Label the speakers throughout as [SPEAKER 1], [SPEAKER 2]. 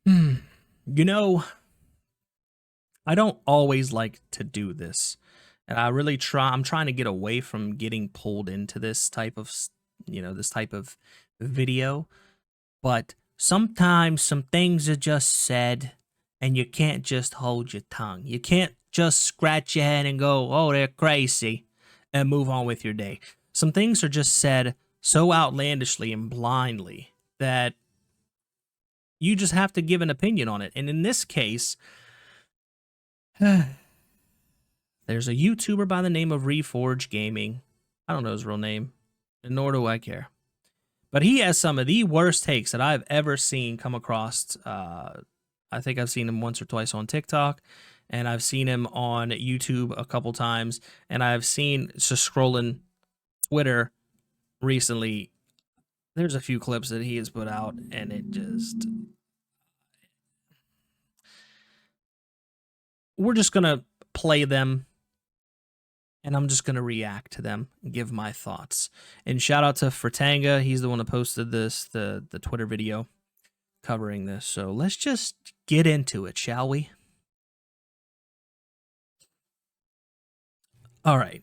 [SPEAKER 1] You know, I don't always like to do this. And I'm trying to get away from getting pulled into this type of, this type of video. But sometimes some things are just said and you can't just hold your tongue. You can't just scratch your head and go, oh, they're crazy, and move on with your day. Some things are just said so outlandishly and blindly that you just have to give an opinion on it. And in this case, there's a YouTuber by the name of Reforge Gaming. I don't know his real name, and nor do I care. But he has some of the worst takes that I've ever seen come across. I think I've seen him once or twice on TikTok, and I've seen him on YouTube a couple times, and I've seen, just scrolling Twitter recently, there's a few clips that he has put out, and it just... We're just going to play them, and I'm just going to react to them and give my thoughts. And shout out to Fratanga. He's the one that posted this, the Twitter video covering this. So let's just get into it, shall we? All right.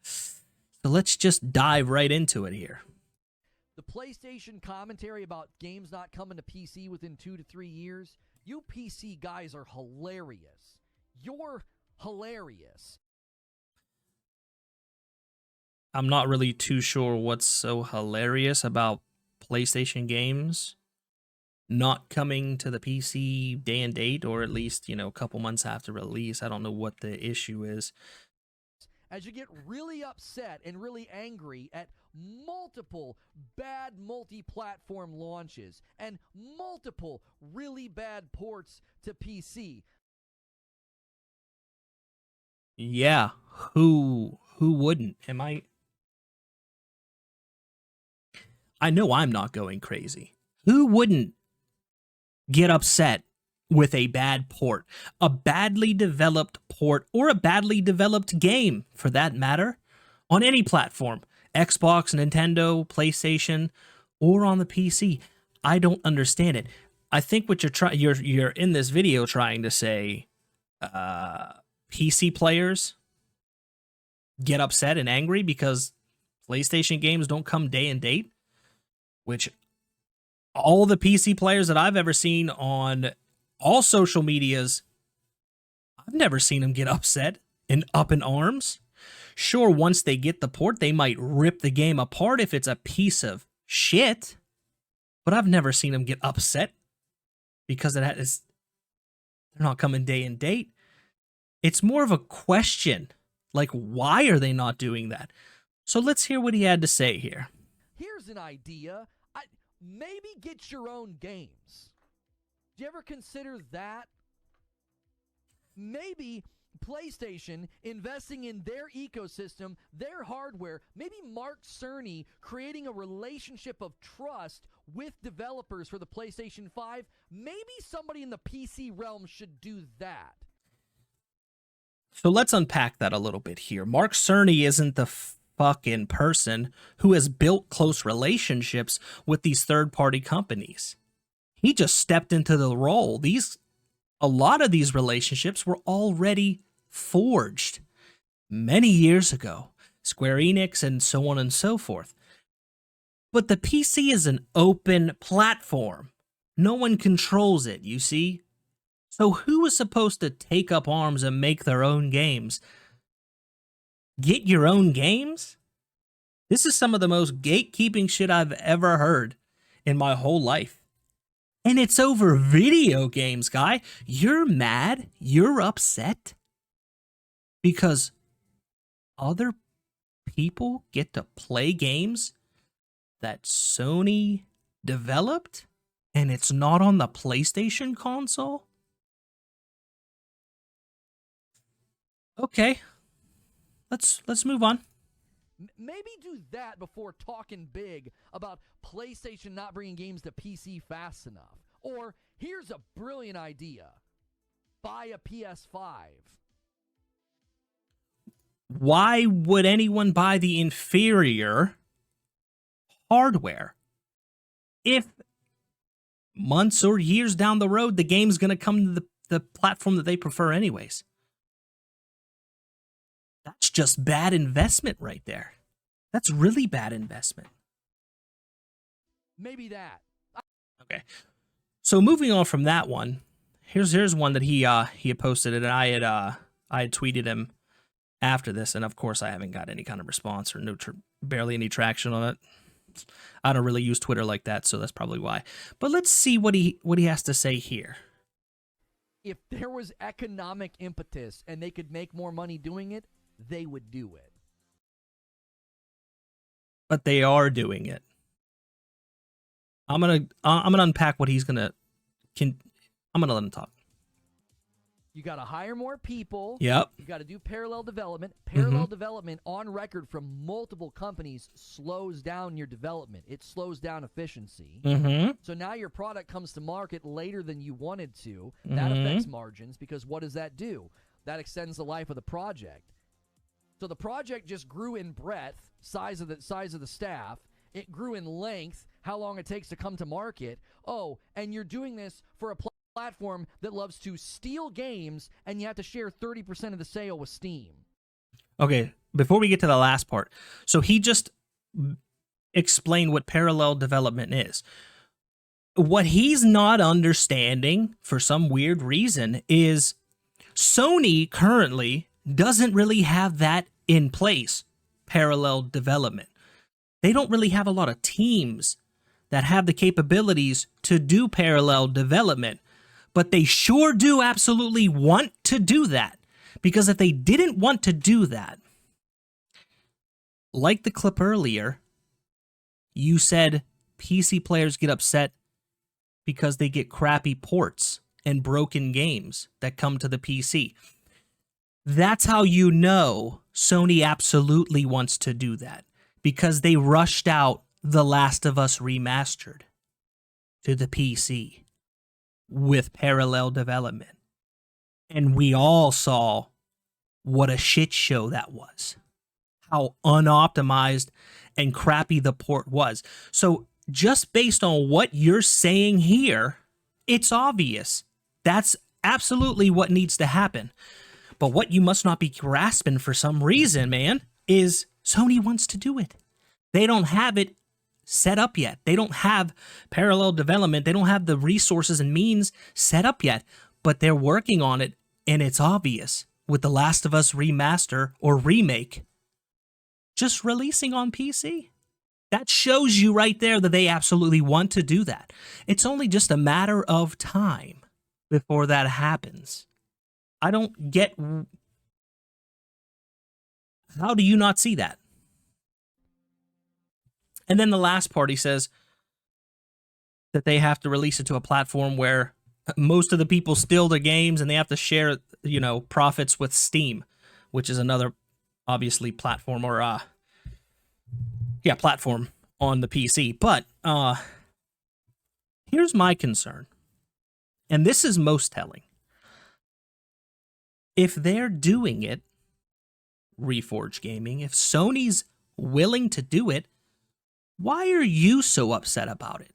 [SPEAKER 1] So let's just dive right into it here.
[SPEAKER 2] The PlayStation commentary about games not coming to PC within 2 to 3 years, you PC guys are hilarious. You're hilarious.
[SPEAKER 1] I'm not really too sure what's so hilarious about PlayStation games not coming to the PC day and date, or at least, a couple months after release. I don't know what the issue is.
[SPEAKER 2] As you get really upset and really angry at multiple bad multi-platform launches and multiple really bad ports to PC.
[SPEAKER 1] Yeah, who wouldn't? I know I'm not going crazy. Who wouldn't get upset with a bad port, a badly developed port, or a badly developed game, for that matter, on any platform, Xbox, Nintendo, PlayStation, or on the PC? I don't understand it. I think what you're in this video trying to say, PC players get upset and angry because PlayStation games don't come day and date, which all the PC players that I've ever seen on all social medias, I've never seen them get upset and up in arms. Sure, once they get the port, they might rip the game apart if it's a piece of shit, but I've never seen them get upset because they're not coming day and date. It's more of a question, like, why are they not doing that? So let's hear what he had to say here.
[SPEAKER 2] Here's an idea. Maybe get your own games. Do you ever consider that? Maybe PlayStation investing in their ecosystem, their hardware, maybe Mark Cerny creating a relationship of trust with developers for the PlayStation 5. Maybe somebody in the PC realm should do that.
[SPEAKER 1] So let's unpack that a little bit here. Mark Cerny isn't the fucking person who has built close relationships with these third-party companies. He just stepped into the role. A lot of these relationships were already forged many years ago. Square Enix and so on and so forth. But the PC is an open platform. No one controls it, you see? So who is supposed to take up arms and make their own games? Get your own games? This is some of the most gatekeeping shit I've ever heard in my whole life. And it's over video games, guy. You're mad. You're upset because other people get to play games that Sony developed and it's not on the PlayStation console? Okay. Let's move on.
[SPEAKER 2] Maybe do that before talking big about PlayStation not bringing games to PC fast enough. Or here's a brilliant idea. Buy a PS5.
[SPEAKER 1] Why would anyone buy the inferior hardware? If months or years down the road, the game's going to come to the platform that they prefer anyways. That's just bad investment right there. That's really bad investment.
[SPEAKER 2] Maybe that.
[SPEAKER 1] Okay. So moving on from that one, here's one that he had posted, and I had tweeted him after this, and of course I haven't got any kind of response or barely any traction on it. I don't really use Twitter like that, so that's probably why. But let's see what he has to say here.
[SPEAKER 2] If there was economic impetus and they could make more money doing it, they would do it.
[SPEAKER 1] But they are doing it. I'm gonna unpack what he's gonna. I'm gonna let him talk.
[SPEAKER 2] You got to hire more people.
[SPEAKER 1] Yep.
[SPEAKER 2] You got to do parallel development. Parallel development on record from multiple companies slows down your development. It slows down efficiency. So now your product comes to market later than you wanted to. That affects margins because what does that do? That extends the life of the project. So the project just grew in breadth, size of the staff. It grew in length, how long it takes to come to market. Oh, and you're doing this for a platform that loves to steal games, and you have to share 30% of the sale with Steam.
[SPEAKER 1] Okay, before we get to the last part, so he just explained what parallel development is. What he's not understanding, for some weird reason, is Sony currently doesn't really have that in place, parallel development. They don't really have a lot of teams that have the capabilities to do parallel development. But they sure do absolutely want to do that. Because if they didn't want to do that, like the clip earlier, you said PC players get upset because they get crappy ports and broken games that come to the PC. That's how you know Sony absolutely wants to do that. Because they rushed out The Last of Us Remastered to the PC with parallel development. And we all saw what a shit show that was. How unoptimized and crappy the port was. So just based on what you're saying here, it's obvious. That's absolutely what needs to happen. But what you must not be grasping for some reason, man, is Sony wants to do it. They don't have it set up yet. They don't have parallel development. They don't have the resources and means set up yet, but they're working on it, and it's obvious with The Last of Us Remaster or Remake just releasing on PC. That shows you right there that they absolutely want to do that. It's only just a matter of time before that happens. I don't get... How do you not see that? And then the last part, he says that they have to release it to a platform where most of the people steal their games and they have to share, profits with Steam, which is another, obviously, platform or, platform on the PC. But here's my concern, and this is most telling. If they're doing it, Reforge Gaming, if Sony's willing to do it, why are you so upset about it?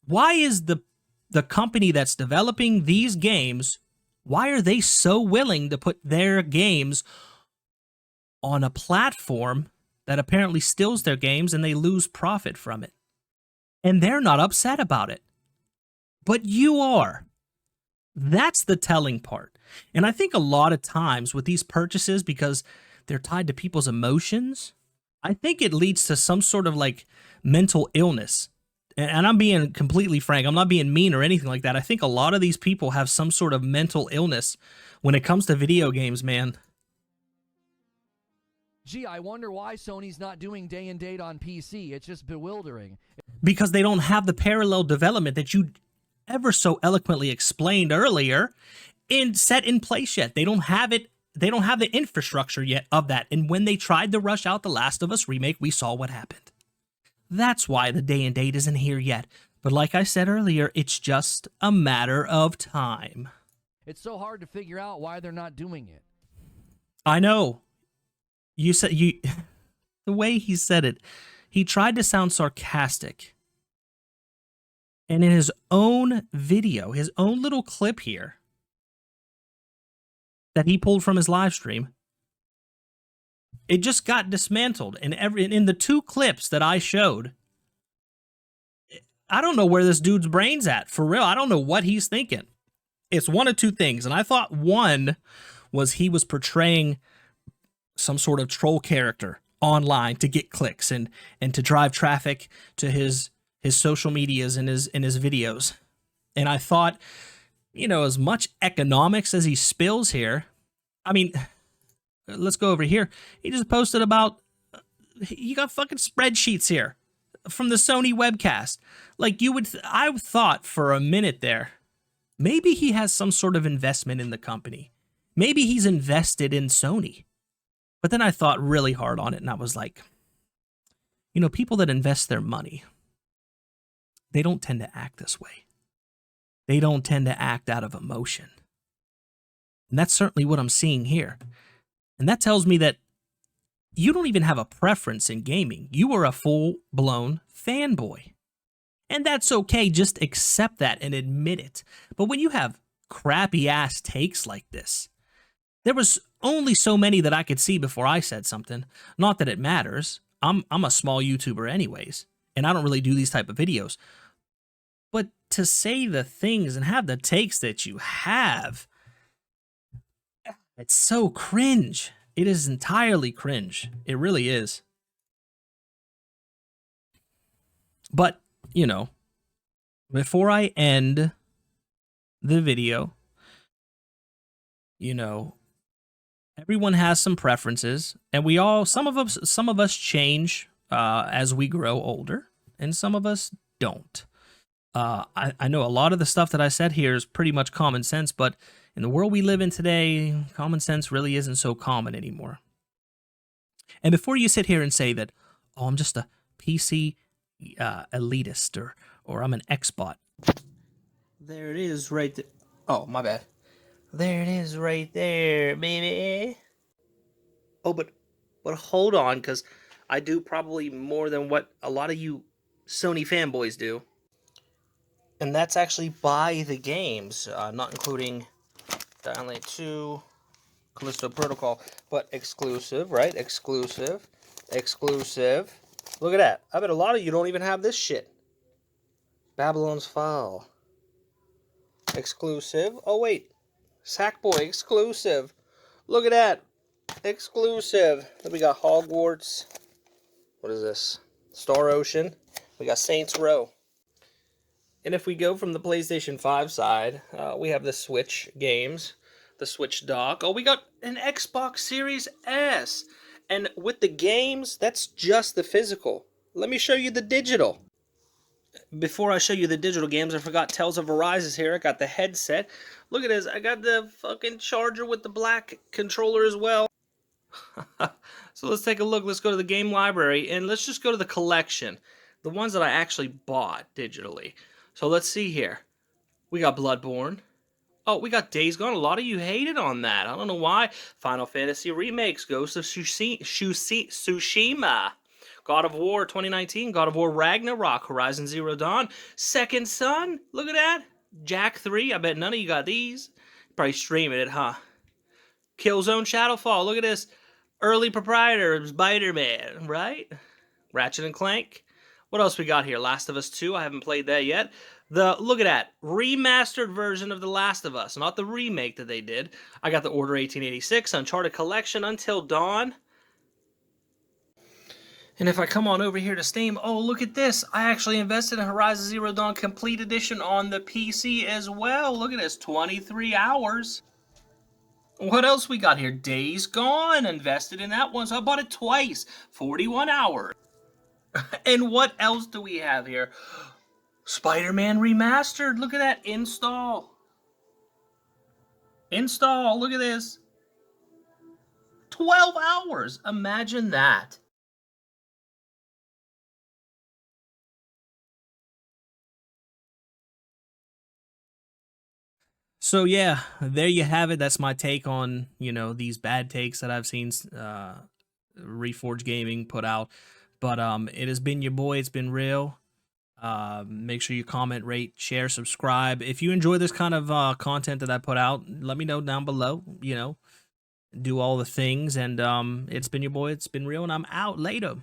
[SPEAKER 1] Why is the company that's developing these games, why are they so willing to put their games on a platform that apparently steals their games and they lose profit from it? And they're not upset about it. But you are. That's the telling part. And I think a lot of times with these purchases, because they're tied to people's emotions, I think it leads to some sort of mental illness. And I'm being completely frank. I'm not being mean or anything like that. I think a lot of these people have some sort of mental illness when it comes to video games, man.
[SPEAKER 2] Gee, I wonder why Sony's not doing day and date on PC. It's just bewildering.
[SPEAKER 1] Because they don't have the parallel development that you ever so eloquently explained earlier and set in place yet. They don't have it. They don't have the infrastructure yet of that. And when they tried to rush out The Last of Us Remake, we saw what happened. That's why the day and date isn't here yet. But like I said earlier, it's just a matter of time.
[SPEAKER 2] It's so hard to figure out why they're not doing it.
[SPEAKER 1] I know. The way he said it, he tried to sound sarcastic. And in his own video, his own little clip here that he pulled from his live stream, it just got dismantled. And in the 2 clips that I showed, I don't know where this dude's brain's at. For real, I don't know what he's thinking. It's one of 2 things. And I thought one was he was portraying some sort of troll character online to get clicks and to drive traffic to his social medias and his videos. And I thought, you know, as much economics as he spills here, I mean, let's go over here. He just posted about, you got fucking spreadsheets here from the Sony webcast. Like, I thought for a minute there, maybe he has some sort of investment in the company. Maybe he's invested in Sony. But then I thought really hard on it, and I was like, you know, people that invest their money, they don't tend to act this way. They don't tend to act out of emotion. And that's certainly what I'm seeing here. And that tells me that you don't even have a preference in gaming. You are a full-blown fanboy. And that's okay, just accept that and admit it. But when you have crappy-ass takes like this, there was only so many that I could see before I said something. Not that it matters. I'm a small YouTuber anyways, and I don't really do these type of videos. But to say the things and have the takes that you have, it's so cringe. It is entirely cringe. It really is. But, you know, before I end the video, you know, everyone has some preferences, and some of us change as we grow older, and some of us don't. I know a lot of the stuff that I said here is pretty much common sense, but in the world we live in today, common sense really isn't so common anymore. And before you sit here and say that, oh, I'm just a PC elitist, or I'm an Xbot. There it is right there. Oh, my bad. There it is right there, baby. Oh, but hold on, because I do probably more than what a lot of you Sony fanboys do. And that's actually buy the games, not including Dying Light 2, Callisto Protocol, but exclusive, right? Exclusive. Look at that. I bet a lot of you don't even have this shit. Babylon's Fall. Exclusive. Oh, wait. Sackboy, exclusive. Look at that. Exclusive. Then we got Hogwarts. What is this? Star Ocean. We got Saints Row. And if we go from the PlayStation 5 side, we have the Switch games, the Switch dock. Oh, we got an Xbox Series S. And with the games, that's just the physical. Let me show you the digital. Before I show you the digital games, I forgot Tales of Arise is here. I got the headset. Look at this. I got the fucking charger with the black controller as well. So let's take a look. Let's go to the game library, and let's just go to the collection. The ones that I actually bought digitally. So let's see here. We got Bloodborne. Oh, we got Days Gone. A lot of you hated on that. I don't know why. Final Fantasy Remakes, Ghost of Tsushima, God of War 2019, God of War Ragnarok, Horizon Zero Dawn, Second Son. Look at that. Jak 3. I bet none of you got these. Probably streaming it, huh? Killzone Shadowfall. Look at this. Early proprietor, Spider-Man, right? Ratchet and Clank. What else we got here? Last of Us 2. I haven't played that yet. Look at that. Remastered version of The Last of Us. Not the remake that they did. I got the Order 1886, Uncharted Collection, Until Dawn. And if I come on over here to Steam, oh, look at this. I actually invested in Horizon Zero Dawn Complete Edition on the PC as well. Look at this. 23 hours. What else we got here? Days Gone. Invested in that one, so I bought it twice. 41 hours. And what else do we have here? Spider-Man Remastered. Look at that. Install. Look at this. 12 hours. Imagine that. So yeah, there you have it. That's my take on, these bad takes that I've seen Reforge Gaming put out. But it has been your boy. It's been real. Make sure you comment, rate, share, subscribe. If you enjoy this kind of content that I put out, let me know down below. You know, do all the things. And it's been your boy. It's been real, and I'm out. Later.